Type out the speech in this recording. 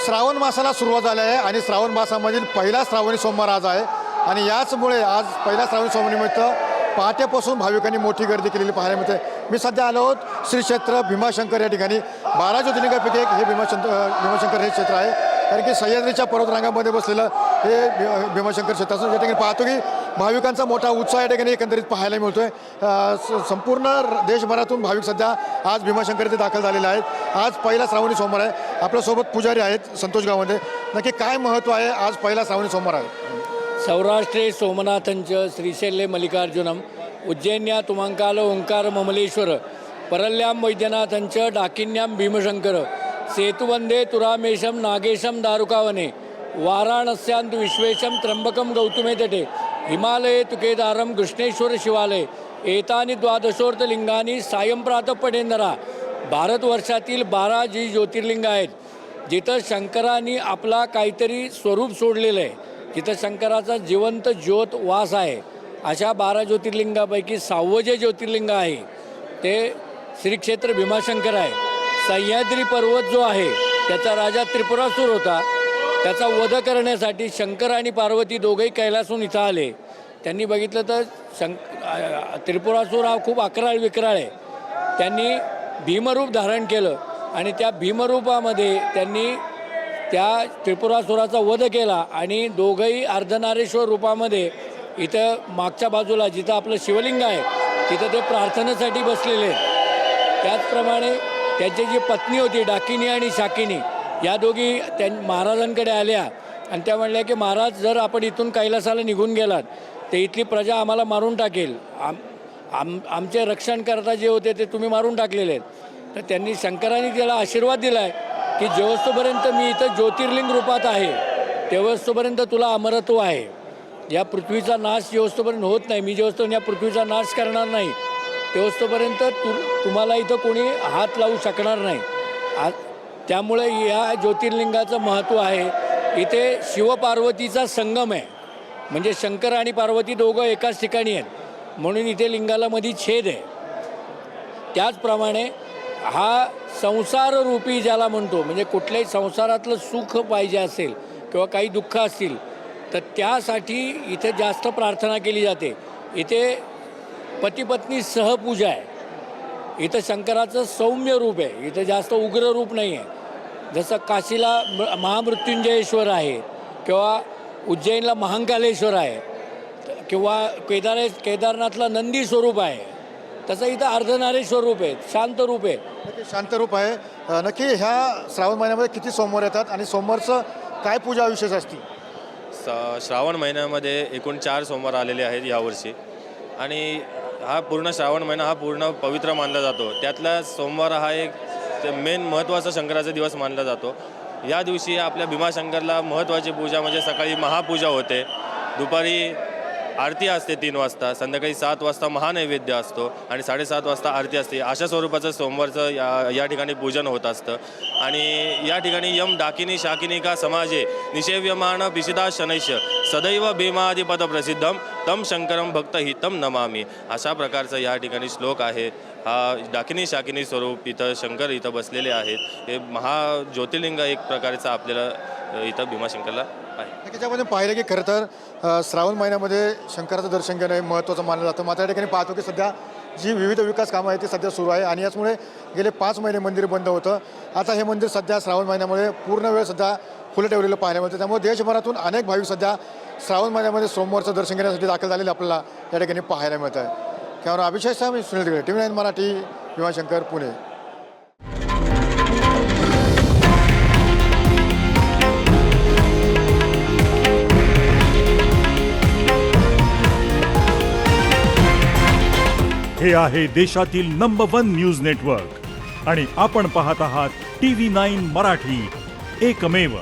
श्रावण मासाला सुरुवात झाली आहे आणि श्रावण मासामधील पहिला श्रावणी सोमवार आज आहे आणि याचमुळे आज पहिला श्रावणी सोमवारनिमित्त पहाटेपासून भाविकांनी मोठी गर्दी केलेली पाहायला मिळते। मी सध्या आलो आहोत श्री क्षेत्र भीमाशंकर या ठिकाणी 12 ज्योतिर्लिंगापैकी एक हे भीमाशंकर हे क्षेत्र आहे, कारण की सह्याद्रीच्या पर्वतरांगामध्ये बसलेलं हे भीमाशंकर क्षेत्र असून या ठिकाणी पाहतो की भाविकांचा मोठा उत्साह या ठिकाणी एकंदरीत पाहायला मिळतोय। संपूर्ण देशभरातून भाविक सध्या आज भीमाशंकर इथे दाखल झालेले आहेत। आज पहिला श्रावणी सोमवार आहे। आपल्यासोबत पुजारी आहेत संतोष गावामध्ये। नक्की काय महत्त्व आहे आज पहिला श्रावणी सोमवार आहे? सौराष्ट्रे सोमनाथंच श्रीशैल्ये मल्लिकार्जुनम उज्जैन्या तुमंकाल ओंकार ममलेश्वर परल्यां वैद्यनाथंच डाकिन्यां भीमशंकर सेतुवंदे तुरामेशम नागेशम दारुकावने वाराणस्यांतु विश्वेशम त्र्यंबकम गौतमे तटे हिमालये तुकेदारम कृष्णेश्वर शिवालय एतानि द्वादशोर्धलिंगानी सायं प्रातः पठेंदरा। भारतवर्षातील 12 जी ज्योतिर्लिंग आहेत जिथं शंकरांनी आपला काहीतरी स्वरूप सोडलेलं आहे, जिथं शंकराचा जिवंत ज्योत वास आहे, अशा 12 ज्योतिर्लिंगापैकी 6वं जे ज्योतिर्लिंग आहे ते श्री क्षेत्र भीमाशंकर आहे। सह्याद्री पर्वत जो आहे त्याचा राजा त्रिपुरासूर होता, त्याचा वध करण्यासाठी शंकर आणि पार्वती दोघेही कैलासून इथं आले। त्यांनी बघितलं तर त्रिपुरासूर हा खूप अकराळ विक्राळ आहे। त्यांनी भीमरूप धारण केलं आणि त्या भीमरूपामध्ये त्यांनी त्या त्रिपुरासुराचा वध केला आणि दोघंही अर्धनारेश्वर रूपामध्ये इथं मागच्या बाजूला जिथं आपलं शिवलिंग आहे तिथं ते प्रार्थनेसाठी बसलेले आहेत। त्याचप्रमाणे त्यांची जी पत्नी होती डाकिनी आणि शाकिनी या दोघी महाराजांकडे आल्या आणि त्या म्हणल्या की महाराज, जर आपण इथून कैलासाला निघून गेलात तर इथली प्रजा आम्हाला मारून टाकेल, आमचे रक्षण करता जे होते ते तुम्ही मारून टाकलेले आहेत। तर त्यांनी शंकरांनी त्याला आशीर्वाद दिला आहे की जेवस्तोपर्यंत मी इथं ज्योतिर्लिंग रूपात आहे तेवस्तोपर्यंत तुला अमरत्व आहे। या पृथ्वीचा नाश जेवस्तोपर्यंत होत नाही, मी जेवस्तोपर्यंत या पृथ्वीचा नाश करणार नाही तेवस्तोपर्यंत तुम्हाला इथं कोणी हात लावू शकणार नाही। त्यामुळे या ज्योतिर्लिंगाचं महत्त्व आहे। इथे शिवपार्वतीचा संगम आहे, म्हणजे शंकर आणि पार्वती दोघं एकाच ठिकाणी आहेत म्हणून इथे लिंगाला मध्ये छेद आहे। त्याचप्रमाणे हा संसाररूपी ज्याला म्हणतो, म्हणजे कुठल्याही संसारातलं सुख पाहिजे असेल किंवा काही दुःख असतील तर त्यासाठी इथे जास्त प्रार्थना केली जाते। इथे पतिपत्नी सहपूजा आहे। इथं शंकराचं सौम्य रूप आहे, इथं जास्त उग्र रूप नाही आहे। जसं काशीला महामृत्युंजयेश्वर आहे किंवा उज्जैनला महाकालेश्वर आहे किंवा केदारनाथला नंदी स्वरूप आहे, तसं इथं अर्धनारेश्वर रूप आहे, शांत रूप आहे। नक्की शांत रूप आहे। नक्की ह्या श्रावण महिन्यामध्ये किती सोमवार येतात आणि सोमवारचं काय पूजा विशेष असते? श्रावण महिन्यामध्ये एकूण 4 सोमवार आलेले आहेत यावर्षी आणि हा पूर्ण श्रावण महिना हा पूर्ण पवित्र मानला जातो। त्यातला सोमवार हा एक मेन महत्त्वाचा शंकराचा दिवस मानला जातो। या दिवशी आपल्या भीमाशंकरला महत्त्वाची पूजा म्हणजे सकाळी महापूजा होते, दुपारी आरती असते 3 वाजता, संध्याकाळी 7 वाजता महानैवेद्य असतो आणि 7:30 वाजता आरती असते। अशा स्वरूपाचं सोमवारचं या ठिकाणी पूजन होत असतं आणि या ठिकाणी यम डाकिनी शाकिनी का समाजे निषेव्यमान पिशिदा शनैश सदैव भीमादिपद प्रसिद्धम तम शंकरम भक्त हितम नमामी, अशा प्रकारचं या ठिकाणी श्लोक आहे। हा डाकिनी शाकिनी स्वरूप इथं शंकर इथं बसलेले आहेत। हे महाज्योतिर्लिंग एक प्रकारचं आपल्याला इथं भीमाशंकरला आहे। त्याच्यामध्ये पाहिलं की खरं तर श्रावण महिन्यामध्ये शंकराचं दर्शन घेणं हे महत्त्वाचं मानलं जातं। मात्र या ठिकाणी पाहतो की सध्या जी विविध विकास कामं आहेत ती सध्या सुरू आहे आणि याचमुळे गेले 5 महिने मंदिर बंद होतं। आता हे मंदिर सध्या श्रावण महिन्यामध्ये पूर्ण वेळ सध्या खुलं ठेवलेलं पाहायला मिळतं। त्यामुळे देशभरातून अनेक भाविक सध्या श्रावण महिन्यामध्ये सोमवारचं दर्शन घेण्यासाठी दाखल झालेले आपल्याला या ठिकाणी पाहायला मिळत आहे। कॅमेरा अभिषेक मी सुनील तिकडे TV9 मराठी, भीमाशंकर, पुणे। हे आहे देशातील नंबर 1 न्यूज नेटवर्क आणि आपण पाहत आहात TV9 मराठी, एकमेव।